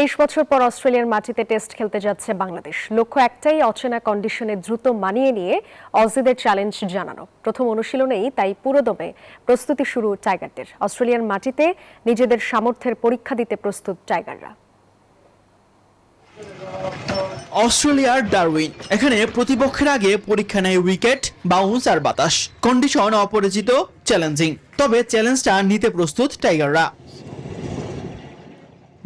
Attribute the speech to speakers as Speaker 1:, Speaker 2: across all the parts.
Speaker 1: 23 বছর পর অস্ট্রেলিয়ার মাটিতে টেস্ট খেলতে যাচ্ছে বাংলাদেশ। লক্ষ্য একটাই, অচেনা কন্ডিশনে দ্রুত মানিয়ে নিয়ে অজিদের চ্যালেঞ্জ জানানো। প্রথম অনুশীলনেই তাই পুরোদমে প্রস্তুতি শুরু টাইগারদের। অস্ট্রেলিয়ার মাটিতে নিজেদের সামর্থ্যের পরীক্ষা দিতে প্রস্তুত টাইগাররা।
Speaker 2: অস্ট্রেলিয়ার ডারউইন, এখানে প্রতিপক্ষের আগে পরীক্ষা নেয় উইকেট, বাউন্স আর বাতাস। কন্ডিশন অপরিচিত, চ্যালেঞ্জিং, তবে চ্যালেঞ্জটা নিতে প্রস্তুত টাইগাররা।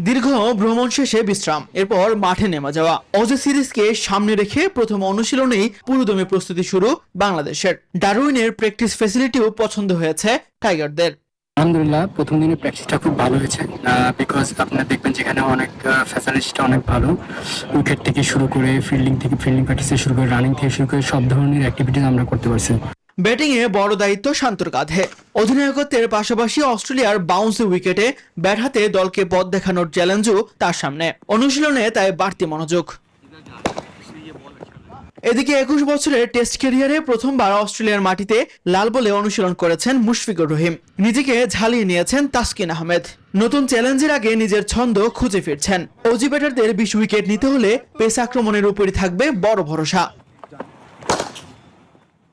Speaker 2: দীর্ঘ ভ্রমণ শেষে বিশ্রাম, এরপর মাঠে নেমে যাওয়া। অজি সিরিজকে সামনে রেখে প্রথম অনুশীলনেই পুরোদমে প্রস্তুতি শুরু বাংলাদেশের। ডারউইনের প্র্যাকটিস ফ্যাসিলিটিও পছন্দ হয়েছে টাইগারদের।
Speaker 3: আলহামদুলিল্লাহ, প্রথম দিনের প্র্যাকটিসটা খুব ভালো হয়েছে। বিকজ আপনারা দেখবেন যেখানে অনেক ফ্যাসিলিটিটা অনেক ভালো। উইকেট থেকে শুরু করে ফিল্ডিং প্র্যাকটিস থেকে শুরু করে রানিং থেকে শুরু করে সব ধরনের অ্যাক্টিভিটিস আমরা করতে পারছি।
Speaker 2: ব্যাটিংয়ে বড় দায়িত্ব শান্তর কাঁধে। অধিনায়কত্বের পাশাপাশি অস্ট্রেলিয়ার বাউন্স উইকেটে ব্যাট হাতে দলকে পথ দেখানোর চ্যালেঞ্জও তার সামনে। অনুশীলনে তাই বাড়তি মনোযোগ। এদিকে 21 বছরের টেস্ট ক্যারিয়ারে প্রথমবার অস্ট্রেলিয়ার মাটিতে লাল বলে অনুশীলন করেছেন মুশফিকুর রহিম। নিজেকে ঝালিয়ে নিয়েছেন তাসকিন আহমেদ। নতুন চ্যালেঞ্জের আগে নিজের ছন্দ খুঁজে ফিরছেন। অজি ব্যাটারদের 20 উইকেট নিতে হলে পেস আক্রমণের উপরই থাকবে বড় ভরসা।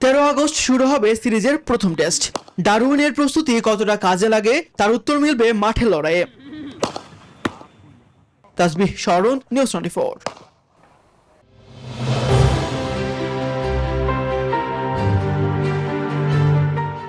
Speaker 2: 13 আগস্ট শুরু হবে সিরিজের প্রথম টেস্ট। ডারউইনের প্রস্তুতি কতটা কাজে লাগে তার উত্তর মিলবে মাঠের লড়াইয়ে। তাসবিহ শরণ, নিউজ 24।